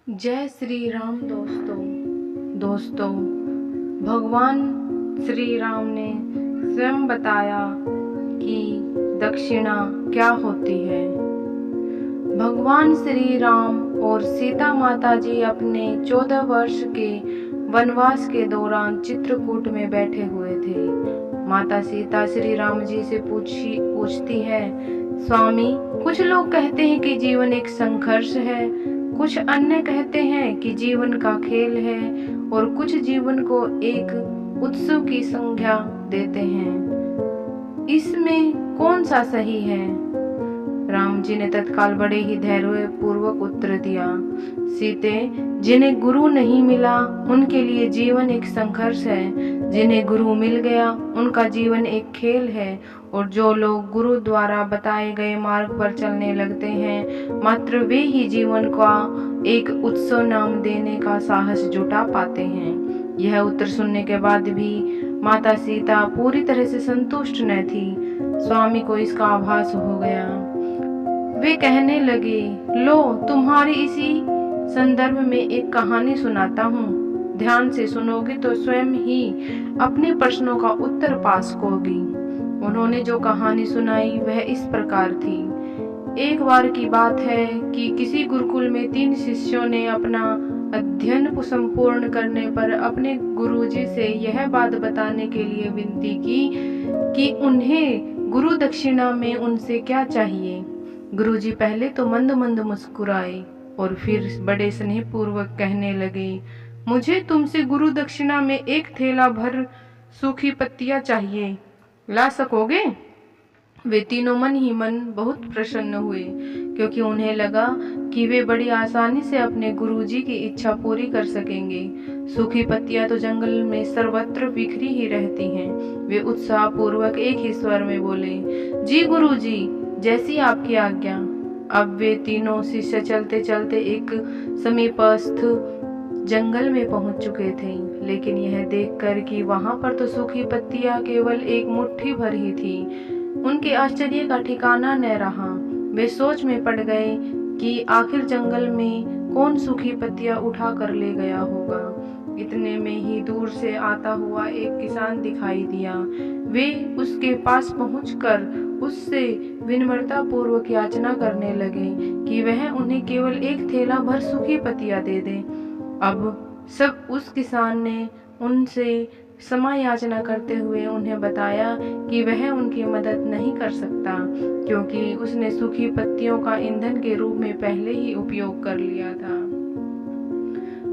जय श्री राम दोस्तों भगवान श्री राम ने स्वयं बताया कि दक्षिणा क्या होती है। भगवान श्री राम और सीता माता जी अपने 14 वर्ष के वनवास के दौरान चित्रकूट में बैठे हुए थे। माता सीता श्री राम जी से पूछती है, स्वामी, कुछ लोग कहते हैं कि जीवन एक संघर्ष है, कुछ अन्य कहते हैं कि जीवन का खेल है और कुछ जीवन को एक उत्सव की संज्ञा देते हैं। इसमें कौन सा सही है? राम जी ने तत्काल बड़े ही धैर्य पूर्वक उत्तर दिया, सीते, जिन्हें गुरु नहीं मिला उनके लिए जीवन एक संघर्ष है, जिन्हें गुरु मिल गया उनका जीवन एक खेल है, और जो लोग गुरु द्वारा बताए गए मार्ग पर चलने लगते हैं मात्र वे ही जीवन का एक उत्सव नाम देने का साहस जुटा पाते हैं। यह उत्तर सुनने के बाद भी माता सीता पूरी तरह से संतुष्ट न थी। स्वामी को इसका आभास हो गया। वे कहने लगे, लो, तुम्हारी इसी संदर्भ में एक कहानी सुनाता हूँ। ध्यान से सुनोगे तो स्वयं ही अपने प्रश्नों का उत्तर पा सकोगी। उन्होंने जो कहानी सुनाई वह इस प्रकार थी। एक बार की बात है कि किसी गुरुकुल में 3 शिष्यों ने अपना अध्ययन संपूर्ण करने पर अपने गुरुजी से यह बात बताने के लिए विनती की कि उन्हें गुरु दक्षिणा में उनसे क्या चाहिए। गुरुजी पहले तो मंद मंद मुस्कुराए और फिर बड़े स्नेहपूर्वक कहने लगे, मुझे तुमसे गुरु दक्षिणा में एक थैला भर सूखी पत्तियां चाहिए, ला सकोगे? वे तीनों मन ही मन बहुत प्रसन्न हुए, क्योंकि उन्हें लगा कि वे बड़ी आसानी से अपने गुरुजी की इच्छा पूरी कर सकेंगे। सूखी पत्तियां तो जंगल में सर्वत्र बिखरी ही रहती हैं। वे उत्साह पूर्वक एक ही स्वर में बोले, जी गुरुजी, जैसी आपकी आज्ञा। अब वे तीनों शिष्य चलते चलते एक समीपस्थ जंगल में पहुंच चुके थे, लेकिन यह देखकर कि वहां पर तो सूखी पत्तियां केवल एक मुट्ठी भर ही थी, उनके आश्चर्य का ठिकाना न रहा। वे सोच में पड़ गए कि आखिर जंगल में कौन सूखी पत्तियां उठा कर ले गया होगा। इतने में ही दूर से आता हुआ एक किसान दिखाई दिया। वे उसके पास पहुंचकर उससे विनम्रता पूर्वक याचना करने लगे कि वह उन्हें केवल एक थैला भर सूखी पत्तियां दे दे। अब सब उस किसान ने उनसे क्षमा याचना करते हुए उन्हें बताया कि वह उनकी मदद नहीं कर सकता, क्योंकि उसने सूखी पत्तियों का ईंधन के रूप में पहले ही उपयोग कर लिया था।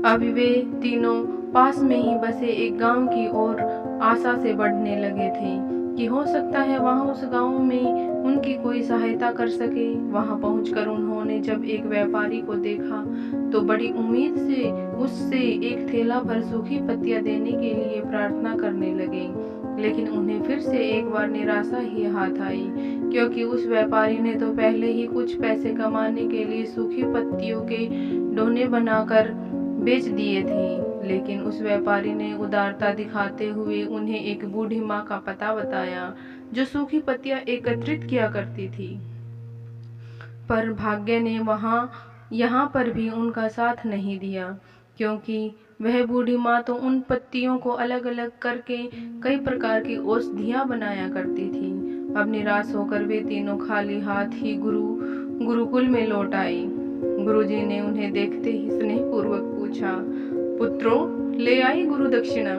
अब वे तीनों पास में ही बसे एक गांव की ओर आशा से बढ़ने लगे थे कि हो सकता है वहां उस गांव में उनकी कोई सहायता कर सके। वहां पहुंचकर उन्होंने जब एक व्यापारी को देखा तो बड़ी उम्मीद से उससे एक थैला भर सूखी पत्तियां देने के लिए प्रार्थना करने लगे, लेकिन उन्हें फिर से एक बार निराशा ही हाथ आई, क्योंकि उस व्यापारी ने तो पहले ही कुछ पैसे कमाने के लिए सूखी पत्तियों के डोने बनाकर बेच दिए थे। लेकिन उस व्यापारी ने उदारता दिखाते हुए उन्हें एक बूढ़ी माँ का पता बताया जो सूखी पत्तियां एकत्रित किया करती थी। पर भाग्य ने यहाँ पर भी उनका साथ नहीं दिया, क्योंकि वह बूढ़ी माँ तो उन पत्तियों को अलग अलग करके कई प्रकार की औषधियां बनाया करती थी। अब निराश होकर वे तीनों खाली हाथ ही गुरुकुल में लौट आए। गुरुजी ने उन्हें देखते ही स्नेहपूर्वक पूछा, पुत्रों, ले आई गुरु दक्षिणा?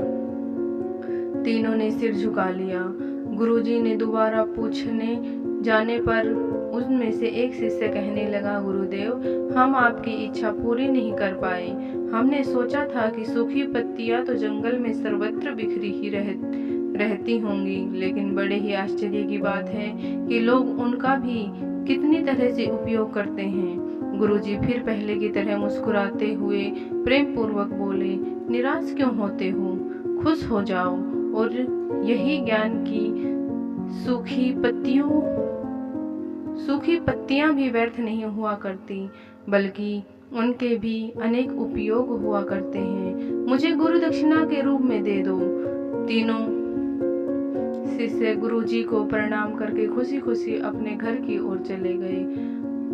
तीनों ने सिर झुका लिया। गुरुजी ने दोबारा पूछने जाने पर उनमें से एक शिष्य कहने लगा, गुरुदेव, हम आपकी इच्छा पूरी नहीं कर पाए। हमने सोचा था कि सूखी पत्तियां तो जंगल में सर्वत्र बिखरी ही रहती होंगी, लेकिन बड़े ही आश्चर्य की बात है कि लोग उनका भी कितनी तरह से उपयोग करते हैं। गुरुजी फिर पहले की तरह मुस्कुराते हुए प्रेम पूर्वक बोले, निराश क्यों होते हो? खुश हो जाओ, और यही ज्ञान की सूखी पत्तियां भी व्यर्थ नहीं हुआ करती, बल्कि उनके भी अनेक उपयोग हुआ करते हैं। मुझे गुरु दक्षिणा के रूप में दे दो। तीनों शिष्य गुरुजी को प्रणाम करके खुशी खुशी अपने घर की ओर चले गए।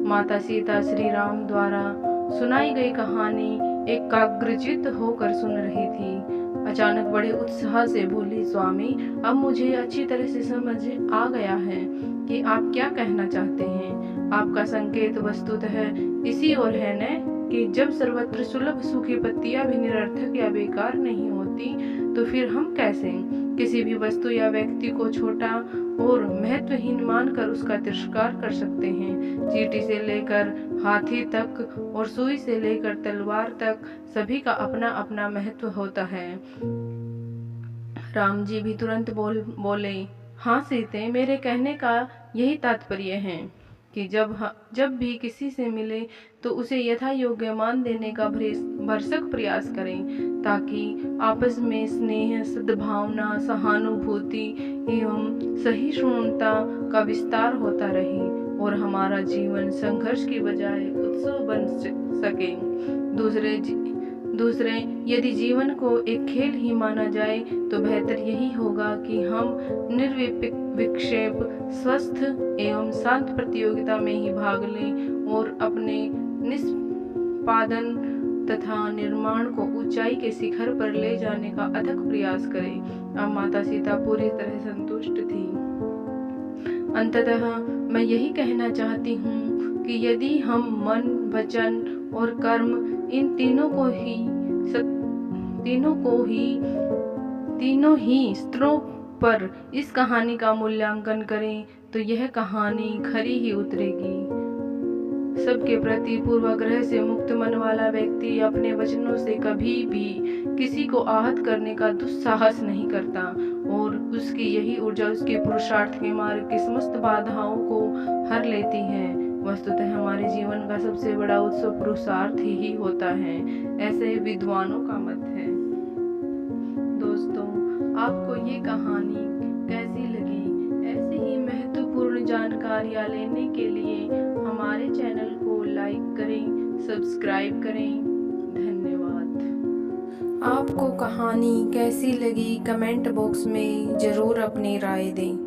माता सीता श्री राम द्वारा सुनाई गई कहानी एकाग्रचित्त होकर सुन रही थी। अचानक बड़े उत्साह से बोली, स्वामी, अब मुझे अच्छी तरह से समझ आ गया है कि आप क्या कहना चाहते हैं। आपका संकेत वस्तुतः इसी ओर है न कि जब सर्वत्र सुलभ सूखी पत्तियां भी निरर्थक या बेकार नहीं होती, तो फिर हम कैसे किसी भी वस्तु या व्यक्ति को छोटा और महत्वहीन मानकर उसका तिरस्कार कर सकते हैं। चींटी से लेकर हाथी तक और सुई से लेकर तलवार तक सभी का अपना अपना महत्व होता है। राम जी भी तुरंत बोले, हाँ सीते, मेरे कहने का यही तात्पर्य है कि जब भी किसी से मिले तो उसे यथा योग्य मान देने का भरसक प्रयास करें, ताकि आपस में स्नेह, सद्भावना, सहानुभूति एवं सहिष्णुता का विस्तार होता रहे और हमारा जीवन संघर्ष की बजाय उत्सव बन सके। दूसरे यदि जीवन को एक खेल ही माना जाए तो बेहतर यही होगा कि हम निर्विक्षेप, स्वस्थ एवं शांत प्रतियोगिता में ही भाग लें और अपने निष्पादन तथा निर्माण को ऊंचाई के शिखर पर ले जाने का अथक प्रयास करें। अब माता सीता पूरी तरह संतुष्ट थी। अंततः मैं यही कहना चाहती हूँ कि यदि हम मन, वचन और कर्म इन तीनों ही स्तरों पर इस कहानी का मूल्यांकन करें तो यह कहानी खरी ही उतरेगी। सबके प्रति पूर्वाग्रह से मुक्त मन वाला व्यक्ति अपने वचनों से कभी भी किसी को आहत करने का दुस्साहस नहीं करता और उसकी यही ऊर्जा उसके पुरुषार्थ के मार्ग की समस्त बाधाओं को हर लेती है। वस्तुतः हमारे जीवन का सबसे बड़ा उत्सव पुरुषार्थ ही होता है, ऐसे विद्वानों का मत है। दोस्तों, आपको ये कहानी कैसी लगी? ऐसी ही महत्वपूर्ण जानकारियाँ लेने के लिए हमारे चैनल को लाइक करें, सब्सक्राइब करें। धन्यवाद। आपको कहानी कैसी लगी कमेंट बॉक्स में ज़रूर अपनी राय दें।